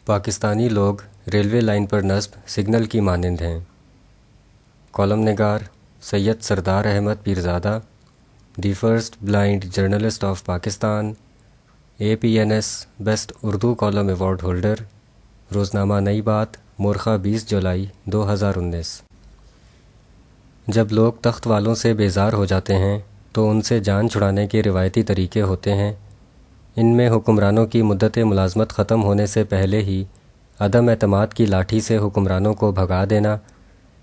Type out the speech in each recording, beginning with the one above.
پاکستانی لوگ railway line پر نصب signal کی مانند ہیں۔ کالم نگار Syed Sardar Ahmed Pirzada, the first blind journalist of Pakistan, APNS best Urdu column award holder, روزنامہ نئی بات، مورخہ 20 جولائی 2019۔ جب لوگ تخت والوں سے بیزار ہو جاتے ہیں تو ان سے جان چھڑانے کے روایتی طریقے ہوتے ہیں۔ ان میں حکمرانوں کی مدت ملازمت ختم ہونے سے پہلے ہی عدم اعتماد کی لاٹھی سے حکمرانوں کو بھگا دینا،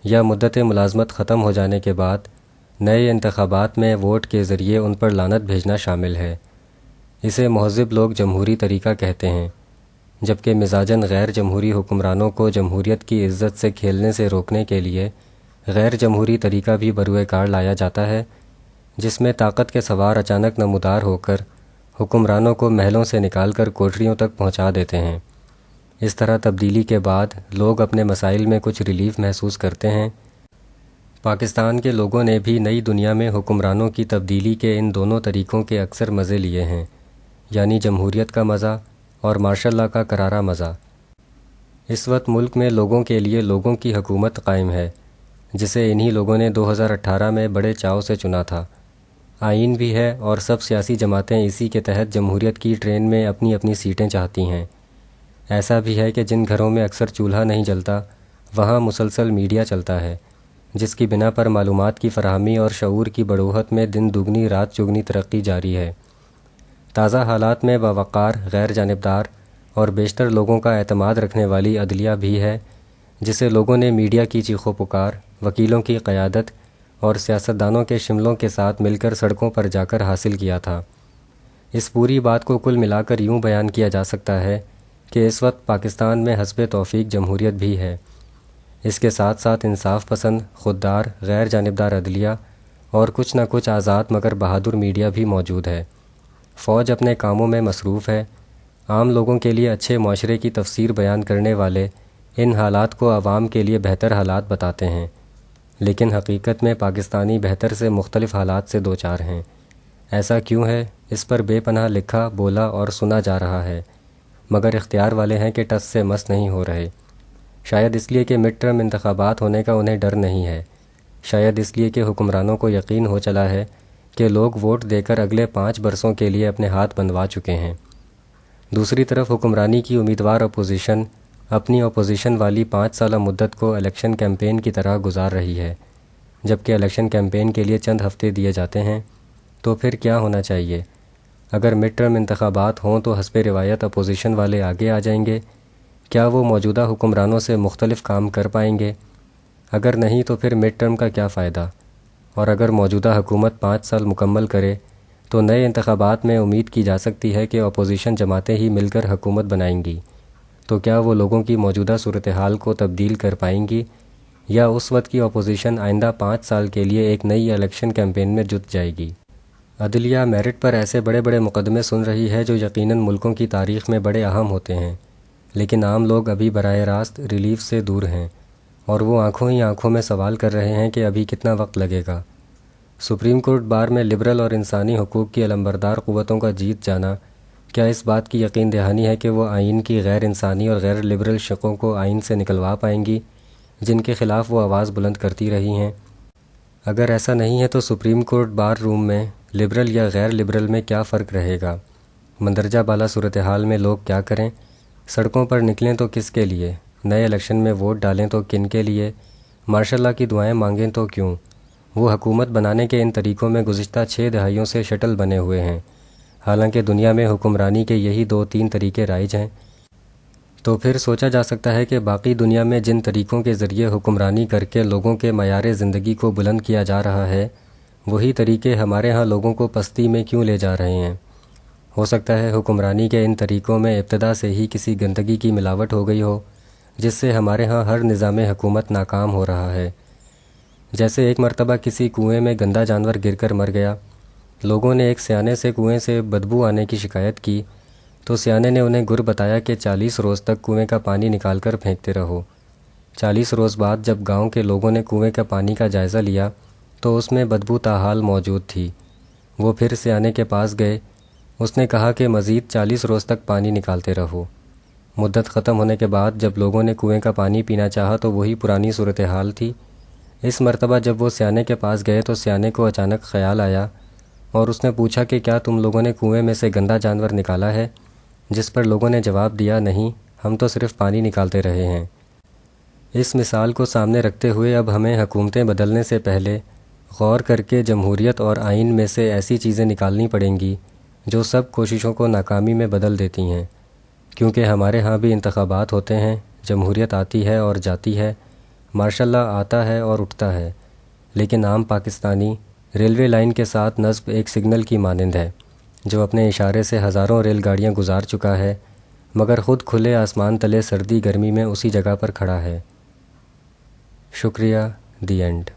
یا مدت ملازمت ختم ہو جانے کے بعد نئے انتخابات میں ووٹ کے ذریعے ان پر لعنت بھیجنا شامل ہے۔ اسے مہذب لوگ جمہوری طریقہ کہتے ہیں، جبکہ مزاجاً غیر جمہوری حکمرانوں کو جمہوریت کی عزت سے کھیلنے سے روکنے کے لیے غیر جمہوری طریقہ بھی بروئے کار لایا جاتا ہے، جس میں طاقت کے سوار اچانک نمودار ہو کر حکمرانوں کو محلوں سے نکال کر کوٹریوں تک پہنچا دیتے ہیں۔ اس طرح تبدیلی کے بعد لوگ اپنے مسائل میں کچھ ریلیف محسوس کرتے ہیں۔ پاکستان کے لوگوں نے بھی نئی دنیا میں حکمرانوں کی تبدیلی کے ان دونوں طریقوں کے اکثر مزے لیے ہیں، یعنی جمہوریت کا مزہ اور ماشاء اللہ کا کرارا مزہ۔ اس وقت ملک میں لوگوں کے لیے لوگوں کی حکومت قائم ہے، جسے انہی لوگوں نے 2018 میں بڑے چاؤ سے چنا تھا۔ آئین بھی ہے اور سب سیاسی جماعتیں اسی کے تحت جمہوریت کی ٹرین میں اپنی اپنی سیٹیں چاہتی ہیں۔ ایسا بھی ہے کہ جن گھروں میں اکثر چولہا نہیں جلتا، وہاں مسلسل میڈیا چلتا ہے، جس کی بنا پر معلومات کی فراہمی اور شعور کی بڑوہت میں دن دگنی رات چگنی ترقی جاری ہے۔ تازہ حالات میں باوقار، غیر جانبدار اور بیشتر لوگوں کا اعتماد رکھنے والی عدلیہ بھی ہے، جسے لوگوں نے میڈیا کی چیخ و پکار، وکیلوں کی قیادت اور سیاستدانوں کے شملوں کے ساتھ مل کر سڑکوں پر جا کر حاصل کیا تھا۔ اس پوری بات کو کل ملا کر یوں بیان کیا جا سکتا ہے کہ اس وقت پاکستان میں حسب توفیق جمہوریت بھی ہے۔ اس کے ساتھ ساتھ انصاف پسند، خوددار، غیر جانبدار عدلیہ اور کچھ نہ کچھ آزاد مگر بہادر میڈیا بھی موجود ہے۔ فوج اپنے کاموں میں مصروف ہے۔ عام لوگوں کے لیے اچھے معاشرے کی تفسیر بیان کرنے والے ان حالات کو عوام کے لیے بہتر حالات بتاتے ہیں، لیکن حقیقت میں پاکستانی بہتر سے مختلف حالات سے دوچار ہیں۔ ایسا کیوں ہے؟ اس پر بے پناہ لکھا، بولا اور سنا جا رہا ہے، مگر اختیار والے ہیں کہ ٹس سے مس نہیں ہو رہے۔ شاید اس لیے کہ مڈ ٹرم انتخابات ہونے کا انہیں ڈر نہیں ہے، شاید اس لیے کہ حکمرانوں کو یقین ہو چلا ہے کہ لوگ ووٹ دے کر اگلے 5 برسوں کے لیے اپنے ہاتھ بندھوا چکے ہیں۔ دوسری طرف حکمرانی کی امیدوار اپوزیشن اپنی اپوزیشن والی 5 سالہ مدت کو الیکشن کیمپین کی طرح گزار رہی ہے۔ جبکہ الیکشن کیمپین کے لیے چند ہفتے دیے جاتے ہیں، تو پھر کیا ہونا چاہیے؟ اگر مڈ ٹرم انتخابات ہوں تو حسب روایت اپوزیشن والے آگے آ جائیں گے؟ کیا وہ موجودہ حکمرانوں سے مختلف کام کر پائیں گے؟ اگر نہیں تو پھر مڈ ٹرم کا کیا فائدہ؟ اور اگر موجودہ حکومت 5 سال مکمل کرے تو نئے انتخابات میں امید کی جا سکتی ہے کہ اپوزیشن جماعتیں ہی مل کر حکومت بنائیں گی، تو کیا وہ لوگوں کی موجودہ صورتحال کو تبدیل کر پائیں گی، یا اس وقت کی اپوزیشن آئندہ 5 سال کے لیے ایک نئی الیکشن کیمپین میں جت جائے گی؟ عدلیہ میرٹ پر ایسے بڑے بڑے مقدمے سن رہی ہے جو یقیناً ملکوں کی تاریخ میں بڑے اہم ہوتے ہیں، لیکن عام لوگ ابھی براہ راست ریلیف سے دور ہیں، اور وہ آنکھوں ہی آنکھوں میں سوال کر رہے ہیں کہ ابھی کتنا وقت لگے گا۔ سپریم کورٹ بار میں لبرل اور انسانی حقوق کی علمبردار قوتوں کا جیت جانا کیا اس بات کی یقین دہانی ہے کہ وہ آئین کی غیر انسانی اور غیر لبرل شقوں کو آئین سے نکلوا پائیں گی، جن کے خلاف وہ آواز بلند کرتی رہی ہیں؟ اگر ایسا نہیں ہے تو سپریم کورٹ بار روم میں لبرل یا غیر لبرل میں کیا فرق رہے گا؟ مندرجہ بالا صورتحال میں لوگ کیا کریں؟ سڑکوں پر نکلیں تو کس کے لیے؟ نئے الیکشن میں ووٹ ڈالیں تو کن کے لیے؟ ماشاء اللہ کی دعائیں مانگیں تو کیوں؟ وہ حکومت بنانے کے ان طریقوں میں گزشتہ 6 دہائیوں سے شٹل بنے ہوئے ہیں، حالانکہ دنیا میں حکمرانی کے یہی 2-3 طریقے رائج ہیں۔ تو پھر سوچا جا سکتا ہے کہ باقی دنیا میں جن طریقوں کے ذریعے حکمرانی کر کے لوگوں کے معیار زندگی کو بلند کیا جا رہا ہے، وہی طریقے ہمارے ہاں لوگوں کو پستی میں کیوں لے جا رہے ہیں؟ ہو سکتا ہے حکمرانی کے ان طریقوں میں ابتدا سے ہی کسی گندگی کی ملاوٹ ہو گئی ہو، جس سے ہمارے ہاں ہر نظام حکومت ناکام ہو رہا ہے۔ جیسے ایک مرتبہ کسی کنویں میں گندا جانور گر کر مر گیا، لوگوں نے ایک سیانے سے کنویں سے بدبو آنے کی شکایت کی، تو سیانے نے انہیں گر بتایا کہ 40 روز تک کنویں کا پانی نکال کر پھینکتے رہو۔ 40 روز بعد جب گاؤں کے لوگوں نے کنویں کا پانی کا جائزہ لیا تو اس میں بدبو تاحال موجود تھی۔ وہ پھر سیانے کے پاس گئے، اس نے کہا کہ مزید 40 روز تک پانی نکالتے رہو۔ مدت ختم ہونے کے بعد جب لوگوں نے کنویں کا پانی پینا چاہا تو وہی پرانی صورتحال تھی۔ اس مرتبہ جب وہ سیانے کے پاس گئے تو سیانے کو اچانک خیال آیا اور اس نے پوچھا کہ کیا تم لوگوں نے کنویں میں سے گندا جانور نکالا ہے؟ جس پر لوگوں نے جواب دیا، نہیں، ہم تو صرف پانی نکالتے رہے ہیں۔ اس مثال کو سامنے رکھتے ہوئے اب ہمیں حکومتیں بدلنے سے پہلے غور کر کے جمہوریت اور آئین میں سے ایسی چیزیں نکالنی پڑیں گی جو سب کوششوں کو ناکامی میں بدل دیتی ہیں، کیونکہ ہمارے ہاں بھی انتخابات ہوتے ہیں، جمہوریت آتی ہے اور جاتی ہے، ماشاء اللہ آتا ہے اور اٹھتا ہے، لیکن عام پاکستانی ریلوے لائن کے ساتھ نصب ایک سگنل کی مانند ہے جو اپنے اشارے سے ہزاروں ریل گاڑیاں گزار چکا ہے، مگر خود کھلے آسمان تلے سردی گرمی میں اسی جگہ پر کھڑا ہے۔ شکریہ، دی اینڈ۔